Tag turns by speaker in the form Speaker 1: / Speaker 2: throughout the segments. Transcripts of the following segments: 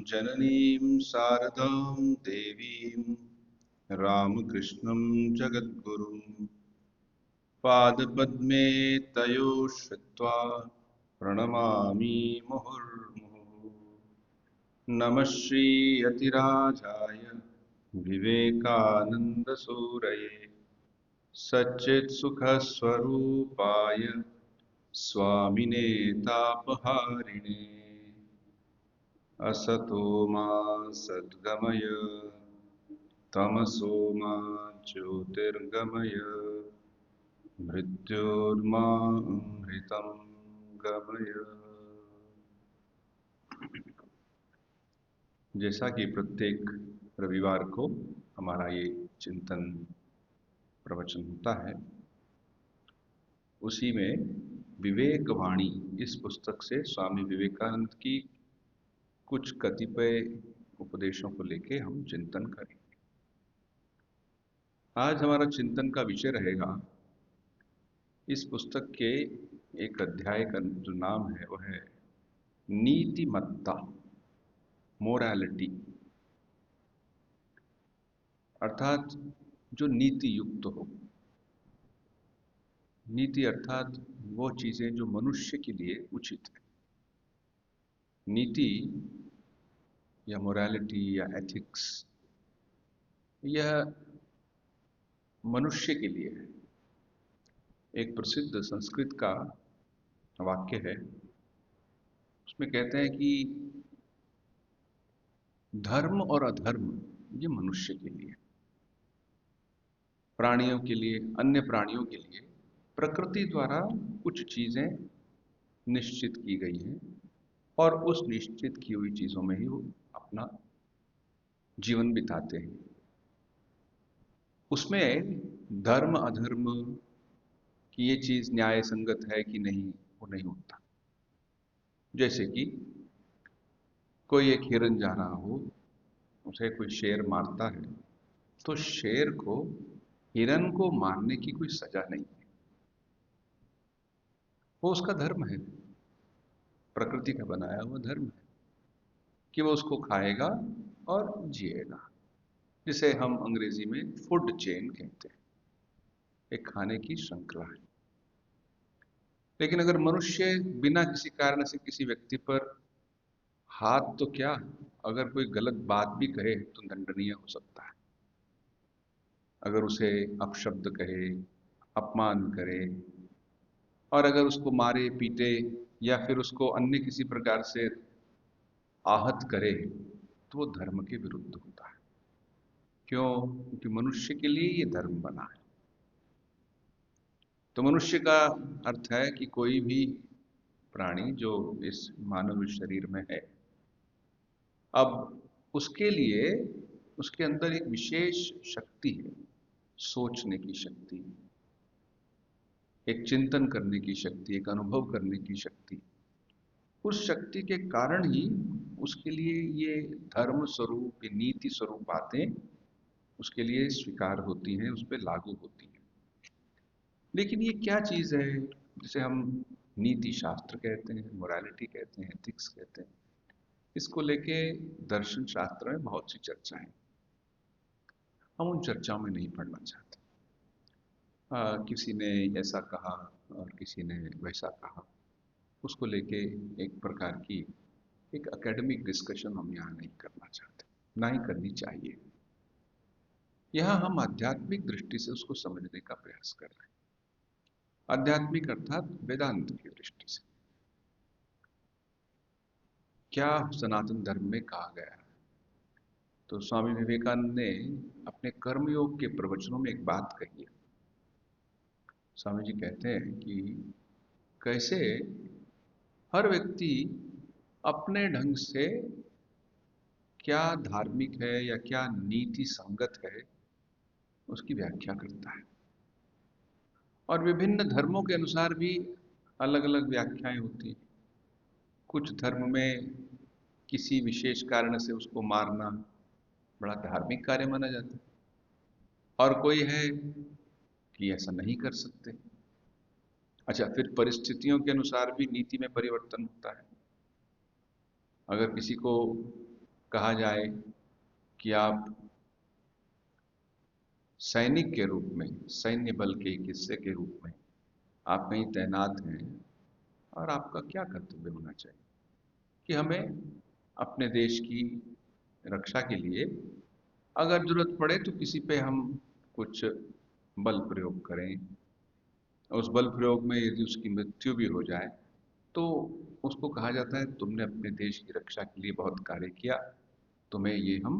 Speaker 1: जननीं शारदां देवीं रामकृष्णं जगद्गुरुं पादपद्मे तयो श्रित्वा प्रणमामि मुहुर्मुहुः। नमः श्रीयतिराजाय विवेकानन्दसूरये सच्चित्सुखस्वरूपाय स्वामिने तापहारिणे असतो मा सद्गमय तमसो मा ज्योतिर्गमय मृत्योर्मामृतं गमय। जैसा कि प्रत्येक रविवार को हमारा ये चिंतन प्रवचन होता है, उसी में विवेक वाणी इस पुस्तक से स्वामी विवेकानंद की कुछ कतिपय उपदेशों को लेके हम चिंतन करेंगे। आज हमारा चिंतन का विषय रहेगा, इस पुस्तक के एक अध्याय का जो नाम है वह है नीतिमत्ता, मोरालिटी, अर्थात जो नीति युक्त हो। नीति अर्थात वो चीजें जो मनुष्य के लिए उचित है। नीति या मोरालिटी या एथिक्स यह मनुष्य के लिए है। एक प्रसिद्ध संस्कृत का वाक्य है, उसमें कहते हैं कि धर्म और अधर्म ये मनुष्य के लिए, प्राणियों के लिए, अन्य प्राणियों के लिए प्रकृति द्वारा कुछ चीजें निश्चित की गई हैं और उस निश्चित की हुई चीजों में ही वो अपना जीवन बिताते हैं। उसमें धर्म अधर्म कि ये चीज न्याय संगत है कि नहीं, वो नहीं होता। जैसे कि कोई एक हिरन जा रहा हो, उसे कोई शेर मारता है, तो शेर को हिरन को मारने की कोई सजा नहीं है, वो उसका धर्म है, प्रकृति का बनाया हुआ धर्म है कि वो उसको खाएगा और जिएगा, जिसे हम अंग्रेजी में फूड चेन कहते हैं, एक खाने की श्रृंखला है। लेकिन अगर मनुष्य बिना किसी कारण से किसी व्यक्ति पर हाथ तो क्या, अगर कोई गलत बात भी कहे तो दंडनीय हो सकता है। अगर उसे अपशब्द कहे, अपमान करे, और अगर उसको मारे पीटे या फिर उसको अन्य किसी प्रकार से आहत करे तो वो धर्म के विरुद्ध होता है। क्यों? क्योंकि मनुष्य के लिए ये धर्म बना है। तो मनुष्य का अर्थ है कि कोई भी प्राणी जो इस मानव शरीर में है, अब उसके लिए उसके अंदर एक विशेष शक्ति है, सोचने की शक्ति, एक चिंतन करने की शक्ति, एक अनुभव करने की शक्ति। उस शक्ति के कारण ही उसके लिए ये धर्म स्वरूप, ये नीति स्वरूप बातें उसके लिए स्वीकार होती हैं, उस पर लागू होती हैं। लेकिन ये क्या चीज़ है जिसे हम नीति शास्त्र कहते हैं, मोरालिटी कहते हैं, एथिक्स कहते हैं? इसको लेके दर्शन शास्त्र में बहुत सी चर्चाएं, हम उन चर्चाओं में नहीं पढ़ना चाहते। किसी ने ऐसा कहा और किसी ने वैसा कहा, उसको लेके एक प्रकार की एक एकेडमिक डिस्कशन हम यहाँ नहीं करना चाहते, ना ही करनी चाहिए। यहाँ हम आध्यात्मिक दृष्टि से उसको समझने का प्रयास कर रहे हैं। आध्यात्मिक अर्थात वेदांत की दृष्टि से क्या सनातन धर्म में कहा गया है। तो स्वामी विवेकानंद ने अपने कर्मयोग के प्रवचनों में एक बात कही है। स्वामी जी कहते हैं कि कैसे हर व्यक्ति अपने ढंग से क्या धार्मिक है या क्या नीति संगत है उसकी व्याख्या करता है, और विभिन्न धर्मों के अनुसार भी अलग अलग व्याख्याएं होती हैं। कुछ धर्म में किसी विशेष कारण से उसको मारना बड़ा धार्मिक कार्य माना जाता है, और कोई है कि ऐसा नहीं कर सकते। अच्छा, फिर परिस्थितियों के अनुसार भी नीति में परिवर्तन होता है। अगर किसी को कहा जाए कि आप सैनिक के रूप में, सैन्य बल के एक हिस्से के रूप में आप कहीं तैनात हैं, और आपका क्या कर्तव्य होना चाहिए कि हमें अपने देश की रक्षा के लिए अगर जरूरत पड़े तो किसी पे हम कुछ बल प्रयोग करें। उस बल प्रयोग में यदि उसकी मृत्यु भी हो जाए तो उसको कहा जाता है तुमने अपने देश की रक्षा के लिए बहुत कार्य किया, तुम्हें ये हम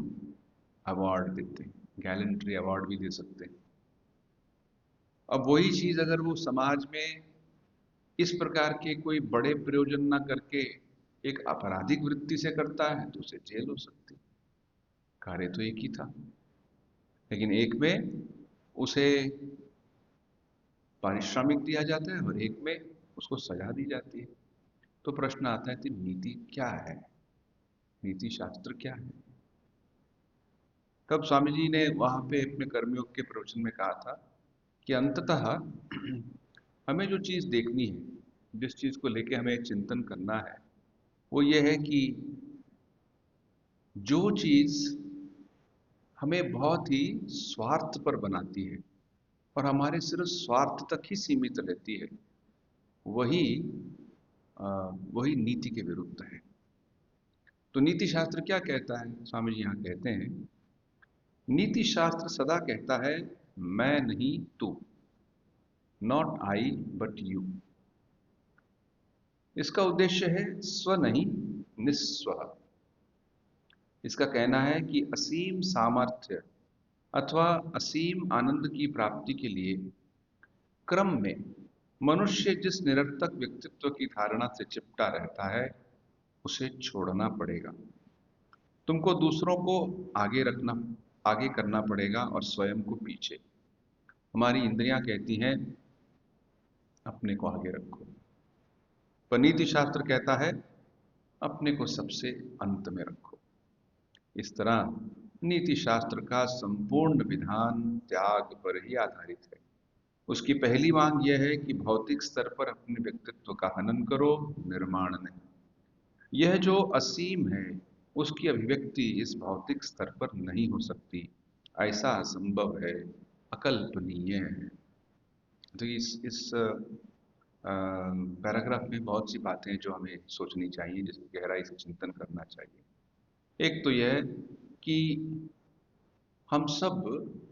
Speaker 1: अवार्ड देते हैं, गैलेंट्री अवार्ड भी दे सकते हैं। अब वही चीज अगर वो समाज में इस प्रकार के कोई बड़े प्रयोजन ना करके एक आपराधिक वृत्ति से करता है तो उसे जेल हो सकती है। कार्य तो एक ही था, लेकिन एक में उसे पारिश्रमिक दिया जाता है और एक में उसको सजा दी जाती है। तो प्रश्न आता है कि नीति क्या है, नीति शास्त्र क्या है। तब स्वामी जी ने वहां पे अपने कर्मयोग के प्रवचन में कहा था कि अंततः हमें जो चीज देखनी है, जिस चीज को लेके हमें चिंतन करना है, वो ये है कि जो चीज हमें बहुत ही स्वार्थ पर बनाती है और हमारे सिर्फ स्वार्थ तक ही सीमित रहती है, वही वही नीति के विरुद्ध है। तो नीति शास्त्र क्या कहता है? स्वामी जी यहाँ कहते हैं, नीति शास्त्र सदा कहता है मैं नहीं तू, नॉट आई बट यू। इसका उद्देश्य है स्व नहीं, निस्व। इसका कहना है कि असीम सामर्थ्य अथवा असीम आनंद की प्राप्ति के लिए क्रम में मनुष्य जिस निरर्थक व्यक्तित्व की धारणा से चिपटा रहता है उसे छोड़ना पड़ेगा। तुमको दूसरों को आगे रखना, आगे करना पड़ेगा और स्वयं को पीछे। हमारी इंद्रियां कहती हैं अपने को आगे रखो, पर नीति शास्त्र कहता है अपने को सबसे अंत में रखो। इस तरह नीति शास्त्र का संपूर्ण विधान त्याग पर ही आधारित है। उसकी पहली मांग यह है कि भौतिक स्तर पर अपने व्यक्तित्व का हनन करो, निर्माण नहीं। यह जो असीम है उसकी अभिव्यक्ति इस भौतिक स्तर पर नहीं हो सकती, ऐसा असंभव है, अकल्पनीय है। तो इस पैराग्राफ में बहुत सी बातें जो हमें सोचनी चाहिए, जिसकी गहराई से चिंतन करना चाहिए। एक तो यह कि हम सब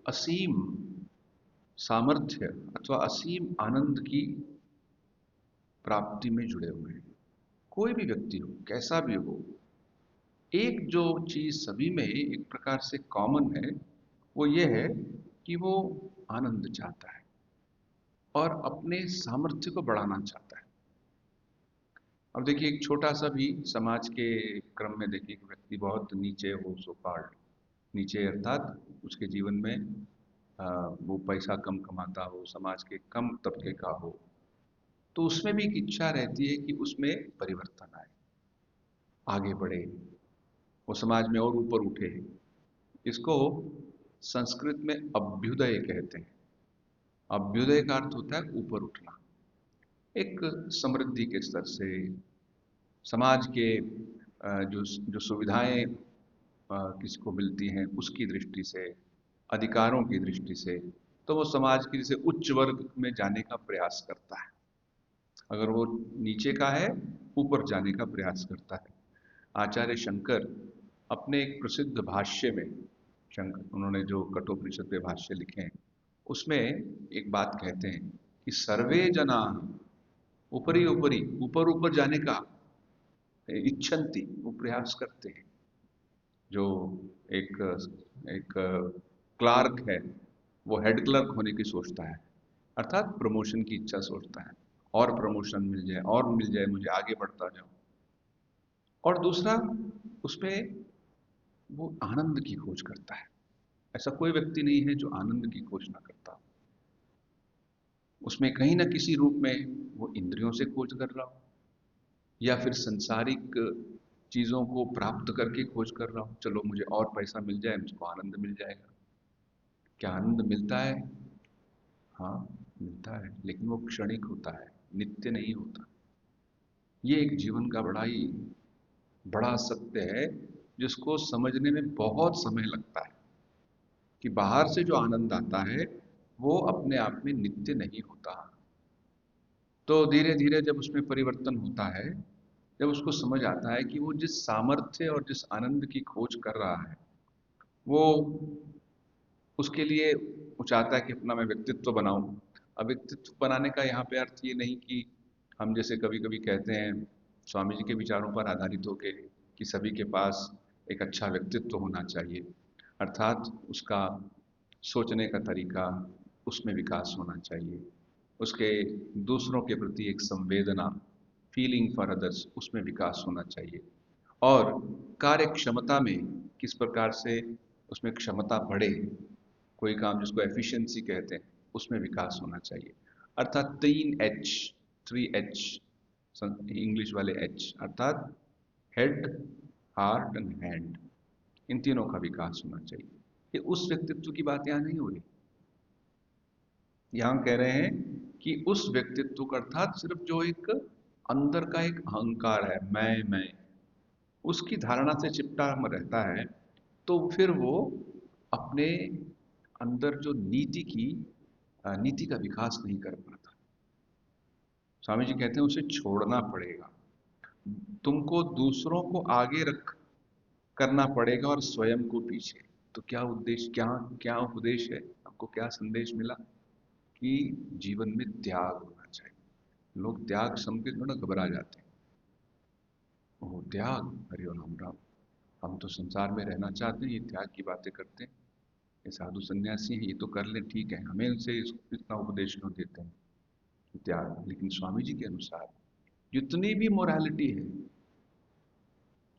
Speaker 1: असीम सामर्थ्य अथवा असीम आनंद की प्राप्ति में जुड़े हुए हैं। कोई भी व्यक्ति हो, कैसा भी हो, एक जो चीज सभी में एक प्रकार से कॉमन है वो ये है कि वो आनंद चाहता है और अपने सामर्थ्य को बढ़ाना चाहता है। अब देखिए एक छोटा सा भी समाज के क्रम में देखिए, एक व्यक्ति बहुत नीचे हो, सो कॉल्ड नीचे अर्थात उसके जीवन में वो पैसा कम कमाता हो, समाज के कम तबके का हो, तो उसमें भी एक इच्छा रहती है कि उसमें परिवर्तन आए, आगे बढ़े, वो समाज में और ऊपर उठे। इसको संस्कृत में अभ्युदय कहते हैं। अभ्युदय का अर्थ होता है ऊपर उठना, एक समृद्धि के स्तर से, समाज के जो जो सुविधाएं किसको मिलती हैं उसकी दृष्टि से, अधिकारों की दृष्टि से, तो वो समाज के जैसे उच्च वर्ग में जाने का प्रयास करता है। अगर वो नीचे का है, ऊपर जाने का प्रयास करता है। आचार्य शंकर अपने एक प्रसिद्ध भाष्य में, शंकर उन्होंने जो कठोपनिषद पे भाष्य लिखे हैं, उसमें एक बात कहते हैं कि सर्वे जना ऊपरी ऊपरी, ऊपर ऊपर जाने का इच्छन्ति, वो प्रयास करते हैं। जो एक एक क्लार्क है वो हेड क्लर्क होने की सोचता है, अर्थात प्रमोशन की इच्छा सोचता है, और प्रमोशन मिल जाए और मिल जाए, मुझे आगे बढ़ता जाऊं। और दूसरा उसमें वो आनंद की खोज करता है। ऐसा कोई व्यक्ति नहीं है जो आनंद की खोज ना करता हो। उसमें कहीं ना किसी रूप में वो इंद्रियों से खोज कर रहा हो या फिर सांसारिक चीजों को प्राप्त करके खोज कर रहा हो। चलो मुझे और पैसा मिल जाए, मुझको आनंद मिल जाएगा। क्या आनंद मिलता है? हाँ मिलता है, लेकिन वो क्षणिक होता है, नित्य नहीं होता। ये एक जीवन का बड़ा ही बड़ा सत्य है जिसको समझने में बहुत समय लगता है कि बाहर से जो आनंद आता है वो अपने आप में नित्य नहीं होता। तो धीरे धीरे जब उसमें परिवर्तन होता है, जब उसको समझ आता है कि वो जिस सामर्थ्य और जिस आनंद की खोज कर रहा है, वो उसके लिए वो चाहता है कि अपना मैं व्यक्तित्व बनाऊं। अब व्यक्तित्व बनाने का यहाँ पे अर्थ ये नहीं कि हम जैसे कभी कभी कहते हैं स्वामी जी के विचारों पर आधारित होके कि सभी के पास एक अच्छा व्यक्तित्व होना चाहिए, अर्थात उसका सोचने का तरीका, उसमें विकास होना चाहिए, उसके दूसरों के प्रति एक संवेदना, फीलिंग फॉर अदर्स, उसमें विकास होना चाहिए, और कार्य क्षमता में किस प्रकार से उसमें क्षमता बढ़े, कोई काम जिसको एफिशिएंसी कहते हैं उसमें विकास होना चाहिए। अर्थात 3 H, 3 H, इंग्लिश वाले H, अर्थात हेड, हार्ट एंड हैंड, इन तीनों का विकास होना चाहिए। ये उस व्यक्तित्व की बात यहाँ नहीं हो रही, यहाँ कह रहे हैं कि उस व्यक्तित्व का अर्थात सिर्फ जो एक अंदर का एक अहंकार है, मैं उसकी धारणा से चिपटा रहता है, तो फिर वो अपने अंदर जो नीति का विकास नहीं कर पाता। स्वामी जी कहते हैं उसे छोड़ना पड़ेगा, तुमको दूसरों को आगे रख करना पड़ेगा और स्वयं को पीछे। तो क्या उद्देश्य, क्या क्या उपदेश है, आपको क्या संदेश मिला कि जीवन में त्याग होना चाहिए। लोग त्याग सुन के थोड़ा घबरा जाते हैं, ओह त्याग, हरि ओम राम राम, हम तो संसार में रहना चाहते हैं, ये त्याग की बातें करते हैं, ये साधु सन्यासी हैं, ये तो कर ले, ठीक है, हमें उनसे इतना उपदेश क्यों देते हैं त्याग। लेकिन स्वामी जी के अनुसार जितनी भी मोरालिटी है,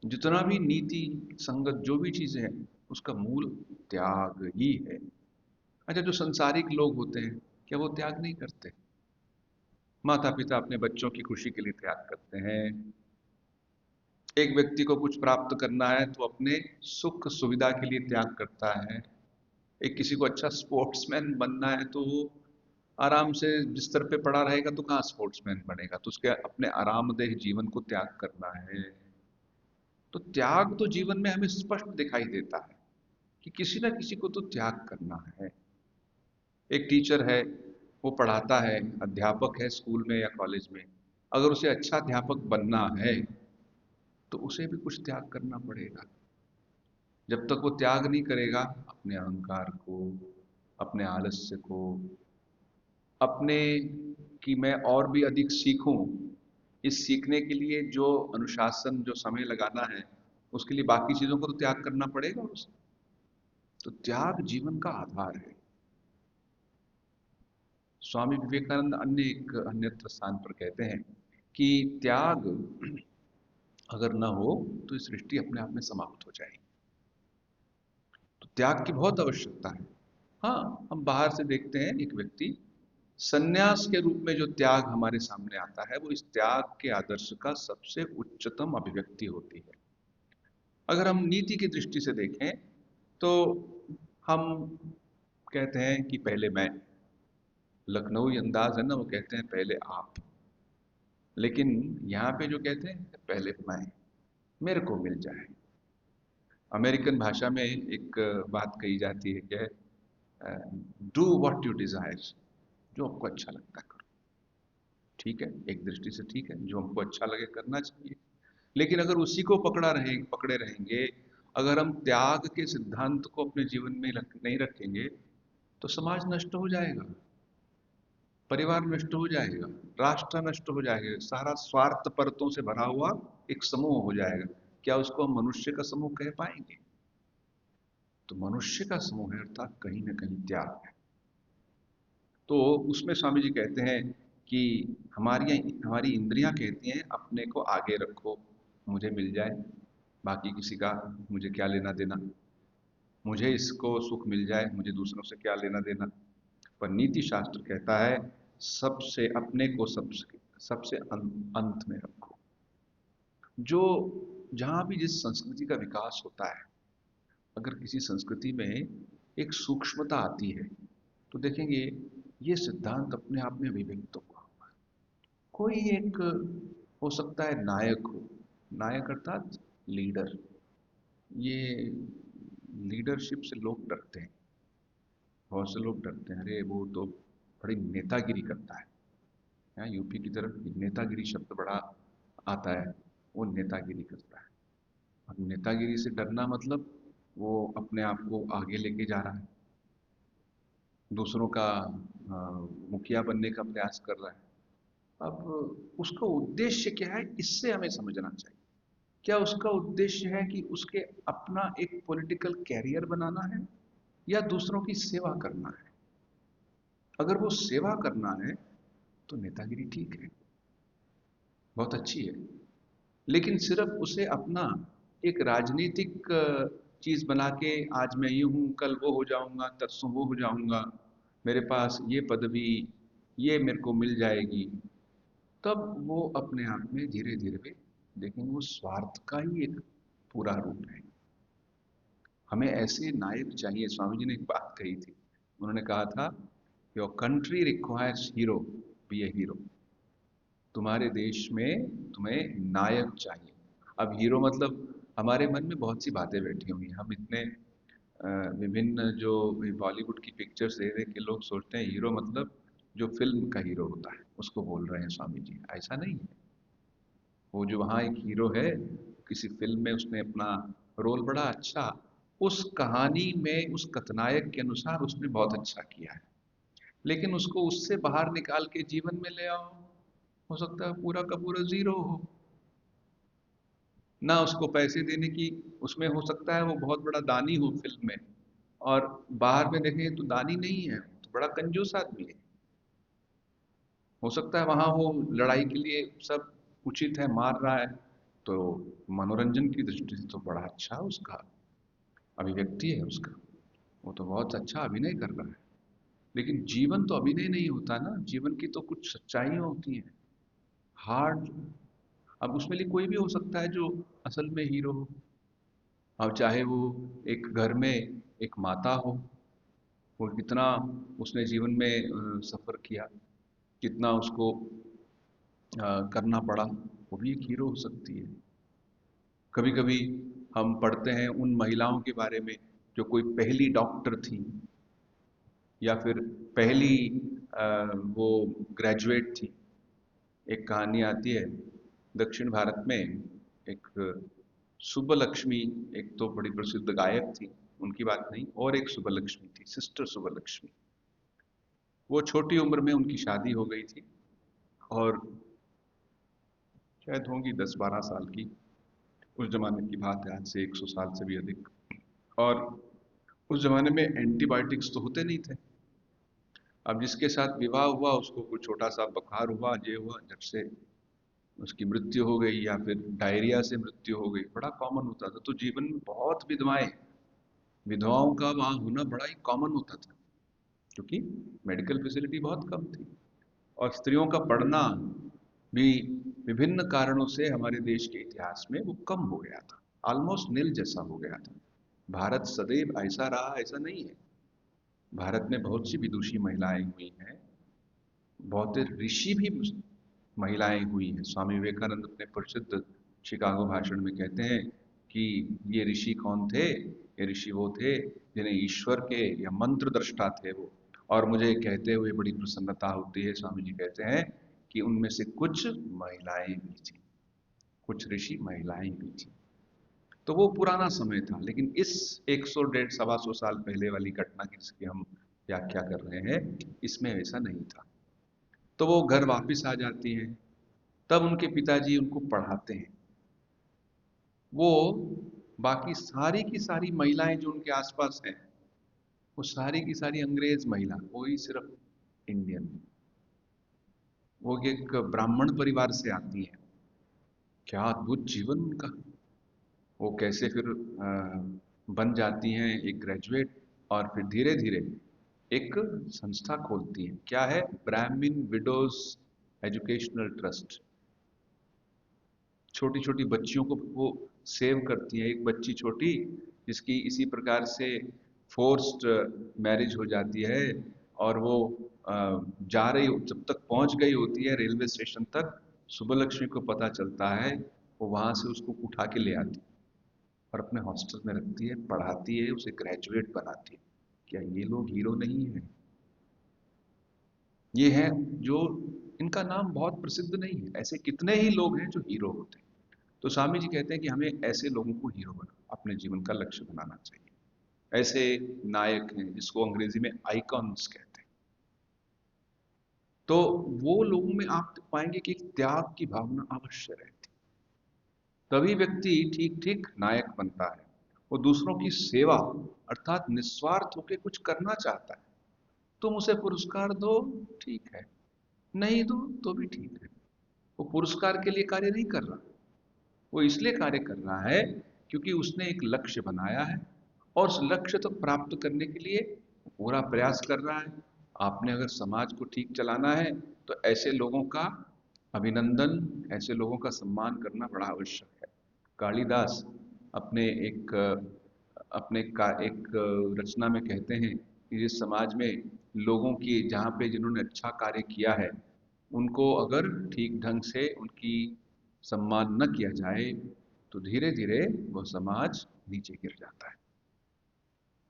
Speaker 1: जितना भी नीति संगत जो भी चीजें हैं, उसका मूल त्याग ही है। अच्छा, जो संसारिक लोग होते हैं क्या वो त्याग नहीं करते? माता पिता अपने बच्चों की खुशी के लिए त्याग करते हैं। एक व्यक्ति को कुछ प्राप्त करना है तो अपने सुख सुविधा के लिए त्याग करता है। एक किसी को अच्छा स्पोर्ट्समैन बनना है तो वो आराम से बिस्तर पे पड़ा रहेगा तो कहाँ स्पोर्ट्समैन बनेगा, तो उसके अपने आरामदेह जीवन को त्याग करना है। तो त्याग तो जीवन में हमें स्पष्ट दिखाई देता है कि किसी ना किसी को तो त्याग करना है। एक टीचर है, वो पढ़ाता है, अध्यापक है स्कूल में या कॉलेज में, अगर उसे अच्छा अध्यापक बनना है तो उसे भी कुछ त्याग करना पड़ेगा। जब तक वो त्याग नहीं करेगा अपने अहंकार को, अपने आलस्य को, अपने कि मैं और भी अधिक सीखूं, इस सीखने के लिए जो अनुशासन, जो समय लगाना है, उसके लिए बाकी चीजों को तो त्याग करना पड़ेगा उसे। तो त्याग जीवन का आधार है। स्वामी विवेकानंद अन्य एक अन्यत्र स्थान पर कहते हैं कि त्याग अगर न हो तो ये सृष्टि अपने आप में समाप्त हो जाएगी। तो त्याग की बहुत आवश्यकता है। हाँ, हम बाहर से देखते हैं एक व्यक्ति, सन्यास के रूप में जो त्याग हमारे सामने आता है वो इस त्याग के आदर्श का सबसे उच्चतम अभिव्यक्ति होती है। अगर हम नीति की दृष्टि से देखें तो हम कहते हैं कि पहले मैं, लखनऊ अंदाज है ना, वो कहते हैं पहले आप। लेकिन यहाँ पे जो कहते हैं पहले मैं, मेरे को मिल जाए। अमेरिकन भाषा में एक बात कही जाती है कि डू व्हाट यू डिजायर, जो आपको अच्छा लगता है करो। ठीक है, एक दृष्टि से ठीक है, जो हमको अच्छा लगे करना चाहिए। लेकिन अगर उसी को पकड़े रहेंगे, अगर हम त्याग के सिद्धांत को अपने जीवन में नहीं रखेंगे तो समाज नष्ट हो जाएगा, परिवार नष्ट हो जाएगा, राष्ट्र नष्ट हो जाएगा, सारा स्वार्थ परतों से भरा हुआ एक समूह हो जाएगा। क्या उसको हम मनुष्य का समूह कह पाएंगे? तो मनुष्य का समूह है अर्थात कहीं ना कहीं त्याग है। तो उसमें स्वामी जी कहते हैं कि हमारी इंद्रियां कहती हैं अपने को आगे रखो, मुझे मिल जाए, बाकी किसी का मुझे क्या लेना देना, मुझे इसको सुख मिल जाए, मुझे दूसरों से क्या लेना देना। पर नीति शास्त्र कहता है सबसे अपने को सबसे सबसे अंत में रखो। जो जहां भी जिस संस्कृति का विकास होता है, अगर किसी संस्कृति में एक सूक्ष्मता आती है तो देखेंगे ये सिद्धांत अपने आप में अभिव्यक्त हुआ। कोई एक हो सकता है नायक हो, नायक अर्थात लीडर, ये लीडरशिप से लोग डरते हैं, बहुत से लोग डरते हैं, अरे वो तो बड़ी नेतागिरी करता है। यहाँ यूपी की तरफ नेतागिरी शब्द बड़ा आता है, वो नेतागिरी करता है। और नेतागिरी से डरना मतलब वो अपने आप को आगे लेके जा रहा है, दूसरों का मुखिया बनने का प्रयास कर रहा है। अब उसका उद्देश्य क्या है, इससे हमें समझना चाहिए। क्या उसका उद्देश्य है कि उसके अपना एक पॉलिटिकल कैरियर बनाना है, या दूसरों की सेवा करना है? अगर वो सेवा करना है तो नेतागिरी ठीक है, बहुत अच्छी है। लेकिन सिर्फ उसे अपना एक राजनीतिक चीज बना के, आज मैं ये हूं, कल वो हो जाऊंगा, तरसों वो हो जाऊंगा, मेरे पास ये पदवी, ये मेरे को मिल जाएगी, तब वो अपने आप में धीरे धीरे देखेंगे वो स्वार्थ का ही एक पूरा रूप है। हमें ऐसे नायक चाहिए। स्वामी जी ने एक बात कही थी, उन्होंने कहा था, your country requires hero, be a hero. तुम्हारे देश में तुम्हें नायक चाहिए। अब हीरो मतलब, हमारे मन में बहुत सी बातें बैठी हुई हैं। हम इतने विभिन्न जो बॉलीवुड की पिक्चर्स देख देख के लोग सोचते हैं हीरो मतलब जो फिल्म का हीरो होता है उसको बोल रहे हैं स्वामी जी। ऐसा नहीं है। वो जो वहाँ एक हीरो है, किसी फिल्म में उसने अपना रोल बड़ा अच्छा, उस कहानी में उस कथनायक के अनुसार उसने बहुत अच्छा किया है। लेकिन उसको उससे बाहर निकाल के जीवन में ले आओ, हो सकता है पूरा का पूरा जीरो हो। ना उसको पैसे देने की, उसमें हो सकता है वो बहुत बड़ा दानी हो फिल्म में, और बाहर में देखें तो दानी नहीं है, तो बड़ा कंजूस आदमी है। हो सकता है वहां वो लड़ाई के लिए सब उचित है, मार रहा है, तो मनोरंजन की दृष्टि से तो बड़ा अच्छा उसका अभिव्यक्ति है उसका, वो तो बहुत अच्छा अभिनय कर रहा है। लेकिन जीवन तो अभिनय नहीं होता ना, जीवन की तो कुछ सच्चाइयाँ होती हैं, हार्ड। अब उसमें लिए कोई भी हो सकता है जो असल में हीरो हो। अब चाहे वो एक घर में एक माता हो, वो कितना उसने जीवन में सफर किया, कितना उसको करना पड़ा, वो भी एक हीरो हो सकती है। कभी कभी हम पढ़ते हैं उन महिलाओं के बारे में जो कोई पहली डॉक्टर थी, या फिर पहली वो ग्रेजुएट थी। एक कहानी आती है दक्षिण भारत में, एक सुब्बलक्ष्मी, एक तो बड़ी प्रसिद्ध गायक थी, उनकी बात नहीं, और एक सुब्बलक्ष्मी थी, सिस्टर सुब्बलक्ष्मी। वो छोटी उम्र में उनकी शादी हो गई थी, और शायद होंगी 10-12 साल की, उस जमाने की बात है, आज से 100 साल से भी अधिक। और उस जमाने में एंटीबायोटिक्स तो होते नहीं थे। अब जिसके साथ विवाह हुआ उसको कुछ छोटा सा बुखार हुआ, ये हुआ, जब से उसकी मृत्यु हो गई, या फिर डायरिया से मृत्यु हो गई, बड़ा कॉमन होता था। तो जीवन में बहुत विधवाएं, विधवाओं का वहाँ होना बड़ा ही कॉमन होता था, क्योंकि मेडिकल फैसिलिटी बहुत कम थी। और स्त्रियों का पढ़ना भी विभिन्न कारणों से हमारे देश के इतिहास में वो कम हो गया था, ऑलमोस्ट नील जैसा हो गया था। भारत सदैव ऐसा रहा ऐसा नहीं है। भारत में बहुत सी विदुषी महिलाएं हुई हैं, बहुत ऋषि भी महिलाएं हुई हैं। स्वामी विवेकानंद अपने प्रसिद्ध शिकागो भाषण में कहते हैं कि ये ऋषि कौन थे, ये ऋषि वो थे जिन्हें ईश्वर के या मंत्र दृष्टा थे वो। और मुझे कहते हुए बड़ी प्रसन्नता होती है, स्वामी जी कहते हैं कि उनमें से कुछ महिलाएं भी थी, कुछ ऋषि महिलाएं भी थी। तो वो पुराना समय था। लेकिन इस 100, 150, 125 साल पहले वाली घटना जिसकी हम व्याख्या कर रहे हैं, इसमें ऐसा नहीं था। तो वो घर वापस आ जाती हैं, तब उनके पिताजी उनको पढ़ाते हैं। वो बाकी सारी की सारी महिलाएं जो उनके आसपास हैं, वो सारी की सारी अंग्रेज महिला, वो ही सिर्फ इंडियन। वो एक ब्राह्मण परिवार से आती हैं। क्या अद्भुत जीवन उनका। वो कैसे फिर बन जाती हैं एक ग्रेजुएट, और फिर धीरे धीरे एक संस्था खोलती हैं। क्या है? ब्राह्मण विडोज एजुकेशनल ट्रस्ट। छोटी छोटी बच्चियों को वो सेव करती है। एक बच्ची छोटी जिसकी इसी प्रकार से फोर्स्ड मैरिज हो जाती है, और वो जा रही, जब तक पहुंच गई होती है रेलवे स्टेशन तक, सुब्बलक्ष्मी को पता चलता है, वो वहां से उसको उठा के ले आती, और अपने हॉस्टल में रखती है, पढ़ाती है, उसे ग्रेजुएट बनाती है। क्या ये लोग हीरो नहीं है? ये हैं जो, इनका नाम बहुत प्रसिद्ध नहीं है, ऐसे कितने ही लोग हैं जो हीरो होते हैं। तो स्वामी जी कहते हैं कि हमें ऐसे लोगों को हीरो बना, अपने जीवन का लक्ष्य बनाना चाहिए। ऐसे नायक हैं जिसको अंग्रेजी में आइकॉन्स कहते हैं। तो वो लोगों में आप पाएंगे कि एक त्याग की भावना अवश्य रहती है। तभी व्यक्ति ठीक ठीक नायक बनता है। वो दूसरों की सेवा, अर्थात निस्वार्थ होकर कुछ करना चाहता है। तुम उसे पुरस्कार दो, ठीक है, नहीं दो तो भी ठीक है। वो पुरस्कार के लिए कार्य नहीं कर रहा, वो इसलिए कार्य कर रहा है क्योंकि उसने एक लक्ष्य बनाया है, और उस लक्ष्य तक प्राप्त करने के लिए पूरा प्रयास कर रहा है। आपने अगर समाज को ठीक चलाना है तो ऐसे लोगों का अभिनंदन, ऐसे लोगों का सम्मान करना बड़ा आवश्यक है। कालिदास अपने एक रचना में कहते हैं कि जिस समाज में लोगों की, जहाँ पे जिन्होंने अच्छा कार्य किया है, उनको अगर ठीक ढंग से उनकी सम्मान न किया जाए तो धीरे धीरे वो समाज नीचे गिर जाता है।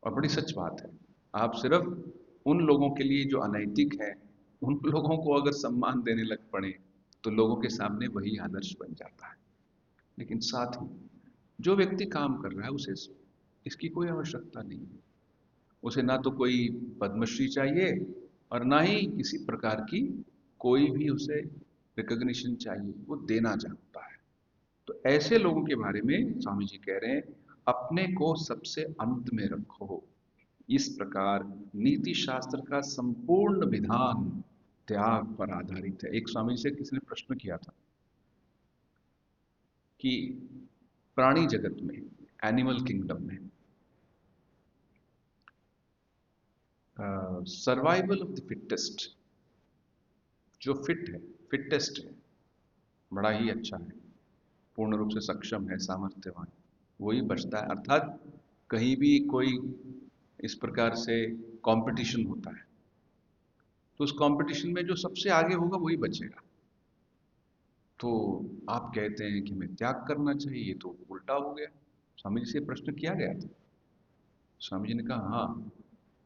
Speaker 1: और बड़ी सच बात है। आप सिर्फ उन लोगों के लिए जो अनैतिक है, उन लोगों को अगर सम्मान देने लग पड़े तो लोगों के सामने वही आदर्श बन जाता है। लेकिन साथ ही जो व्यक्ति काम कर रहा है उसे इसकी कोई आवश्यकता नहीं है। उसे ना तो कोई पद्मश्री चाहिए और ना ही किसी प्रकार की कोई भी उसे रिकॉग्निशन चाहिए, वो देना चाहता है। तो ऐसे लोगों के बारे में स्वामी जी कह रहे हैं, अपने को सबसे अंत में रखो। इस प्रकार नीति शास्त्र का संपूर्ण विधान त्याग पर आधारित है। एक स्वामी जी से किसी ने प्रश्न किया था कि प्राणी जगत में, एनिमल किंगडम में, सर्वाइवल ऑफ द फिटेस्ट, जो फिट है, फिटेस्ट है, बड़ा ही अच्छा है, पूर्ण रूप से सक्षम है, सामर्थ्यवान, वही बचता है। अर्थात कहीं भी कोई इस प्रकार से कंपटीशन होता है तो उस कंपटीशन में जो सबसे आगे होगा वही बचेगा। तो आप कहते हैं कि हमें त्याग करना चाहिए, तो उल्टा हो गया। स्वामी जी से प्रश्न किया गया था। स्वामी जी ने कहा हाँ,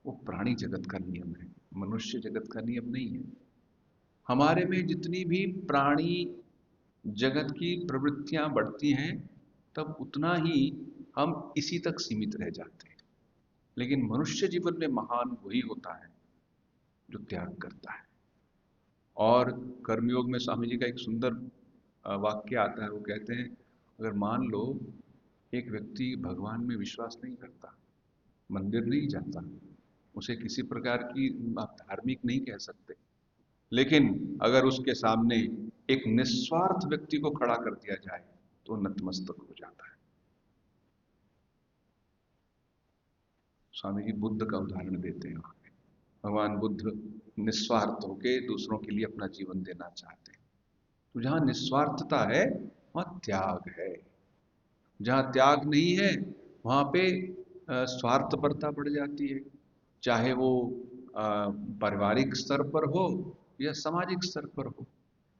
Speaker 1: वो प्राणी जगत का नियम है, मनुष्य जगत का नियम नहीं है। हमारे में जितनी भी प्राणी जगत की प्रवृत्तियां बढ़ती हैं, तब उतना ही हम इसी तक सीमित रह जाते हैं। लेकिन मनुष्य जीवन में महान वही होता है जो त्याग करता है। और कर्मयोग में स्वामी जी का एक सुंदर वाक्य आता है। वो कहते हैं, अगर मान लो एक व्यक्ति भगवान में विश्वास नहीं करता, मंदिर नहीं जाता, उसे किसी प्रकार की आप धार्मिक नहीं कह सकते, लेकिन अगर उसके सामने एक निस्वार्थ व्यक्ति को खड़ा कर दिया जाए तो नतमस्तक हो जाता है। स्वामी जी बुद्ध का उदाहरण देते हैं वहां पे। भगवान बुद्ध निस्वार्थ होके दूसरों के लिए अपना जीवन देना चाहते हैं। तो जहां निस्वार्थता है वहां त्याग है। जहां त्याग नहीं है वहां पे स्वार्थपरता बढ़ जाती है, चाहे वो पारिवारिक स्तर पर हो या सामाजिक स्तर पर हो।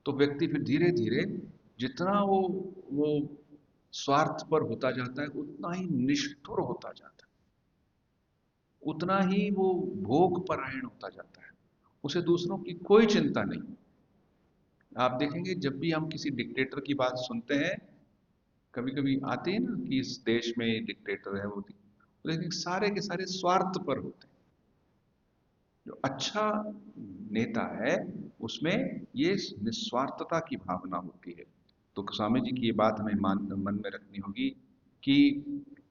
Speaker 1: तो व्यक्ति फिर धीरे धीरे जितना वो स्वार्थ पर होता जाता है, उतना ही निष्ठुर होता जाता है, उतना ही वो भोग परायण होता जाता है। उसे दूसरों की कोई चिंता नहीं। आप देखेंगे जब भी हम किसी डिक्टेटर की बात सुनते हैं, कभी कभी आते हैं ना कि इस देश में डिक्टेटर है, वो लेकिन सारे के सारे स्वार्थ पर होते हैं। जो अच्छा नेता है उसमें ये निस्वार्थता की भावना होती है। तो स्वामी जी की ये बात हमें मन में रखनी होगी कि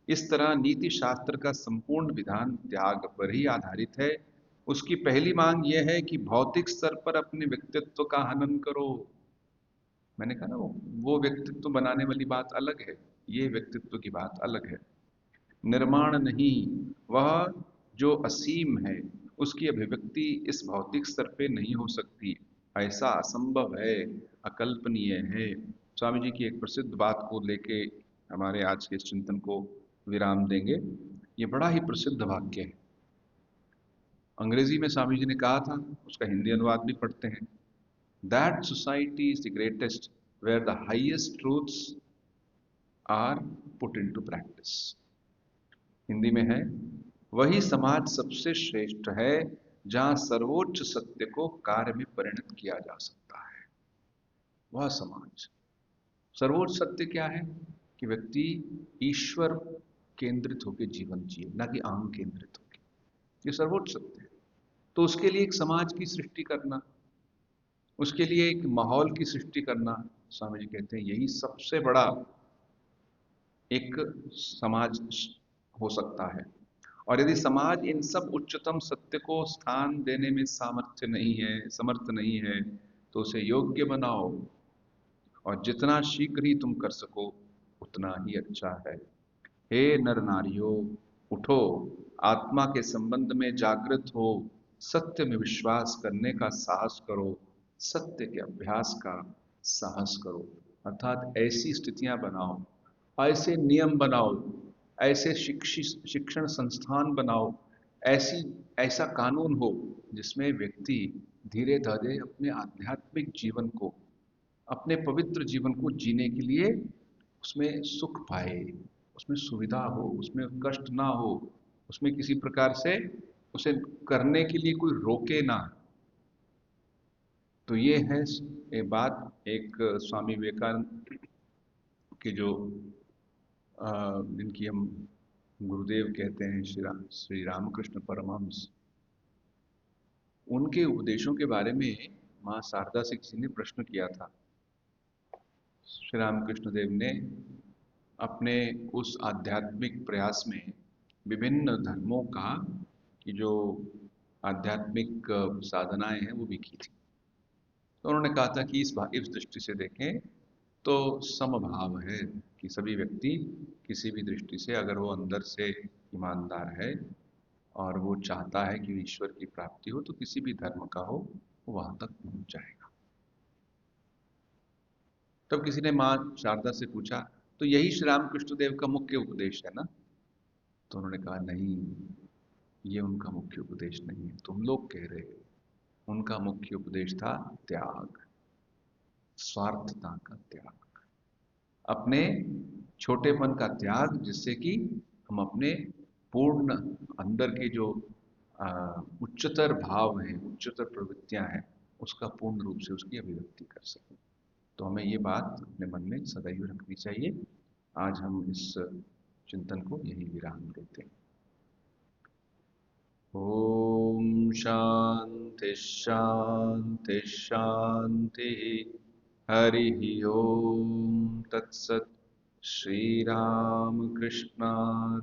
Speaker 1: इस तरह नीति शास्त्र का संपूर्ण विधान त्याग पर ही आधारित है। उसकी पहली मांग यह है कि भौतिक स्तर पर अपने व्यक्तित्व का हनन करो। मैंने कहा ना, वो व्यक्तित्व बनाने वाली बात अलग है, ये व्यक्तित्व की बात अलग है। निर्माण नहीं, वह जो असीम है उसकी अभिव्यक्ति इस भौतिक स्तर पे नहीं हो सकती, ऐसा असंभव है, अकल्पनीय है। स्वामी जी की एक प्रसिद्ध बात को लेके हमारे आज के इस चिंतन को विराम देंगे। ये बड़ा ही प्रसिद्ध वाक्य है, अंग्रेजी में स्वामी जी ने कहा था, उसका हिंदी अनुवाद भी पढ़ते हैं। That society is the greatest where the highest truths are put into practice. Hindi में है, वही समाज सबसे श्रेष्ठ है जहां सर्वोच्च सत्य को कार्य में परिणत किया जा सकता है। वह समाज, सर्वोच्च सत्य क्या है कि व्यक्ति ईश्वर केंद्रित होकर जीवन जिए, ना कि अहम केंद्रित होकर। ये सर्वोच्च सत्य है। तो उसके लिए एक समाज की सृष्टि करना, उसके लिए एक माहौल की सृष्टि करना, स्वामी जी कहते हैं यही सबसे बड़ा एक समाज हो सकता है। और यदि समाज इन सब उच्चतम सत्य को स्थान देने में सामर्थ्य नहीं है, समर्थ नहीं है, तो उसे योग्य बनाओ, और जितना शीघ्र ही तुम कर सको उतना ही अच्छा है। हे नर नारियों, उठो, आत्मा के संबंध में जागृत हो, सत्य में विश्वास करने का साहस करो, सत्य के अभ्यास का साहस करो। अर्थात ऐसी स्थितियां बनाओ, ऐसे नियम बनाओ, ऐसे शिक्षण संस्थान बनाओ, ऐसी ऐसा कानून हो जिसमें व्यक्ति धीरे धीरे अपने आध्यात्मिक जीवन को, अपने पवित्र जीवन को जीने के लिए उसमें सुख पाए, उसमें सुविधा हो, उसमें कष्ट ना हो, उसमें किसी प्रकार से उसे करने के लिए कोई रोके ना। तो ये है एक बात, एक स्वामी विवेकानंद के जो जिनकी हम गुरुदेव कहते हैं, श्री रामकृष्ण परमहंस, उनके उपदेशों के बारे में माँ शारदा से किसी ने प्रश्न किया था। श्री रामकृष्ण देव ने अपने उस आध्यात्मिक प्रयास में विभिन्न धर्मों का की जो आध्यात्मिक साधनाएं हैं वो भी की थी। तो उन्होंने कहा था कि इस दृष्टि से देखें तो समभाव है कि सभी व्यक्ति किसी भी दृष्टि से अगर वो अंदर से ईमानदार है और वो चाहता है कि ईश्वर की प्राप्ति हो, तो किसी भी धर्म का हो वो वहां तक पहुंच जाएगा। तब किसी ने माँ शारदा से पूछा, तो यही श्री रामकृष्ण देव का मुख्य उपदेश है ना? तो उन्होंने कहा, नहीं, ये उनका मुख्य उपदेश नहीं है, तुम लोग कह रहे हो। उनका मुख्य उपदेश था त्याग, स्वार्थता का त्याग, अपने छोटेपन का त्याग, जिससे कि हम अपने पूर्ण अंदर के जो उच्चतर भाव हैं, उच्चतर प्रवृत्तियां हैं, उसका पूर्ण रूप से उसकी अभिव्यक्ति कर सकें। तो हमें ये बात अपने मन में सदैव रखनी चाहिए। आज हम इस चिंतन को यही विराम देते हैं। ओम शांति शांति शांति। हरि ओम तत्सत। श्री राम कृष्णार्पणमस्तु।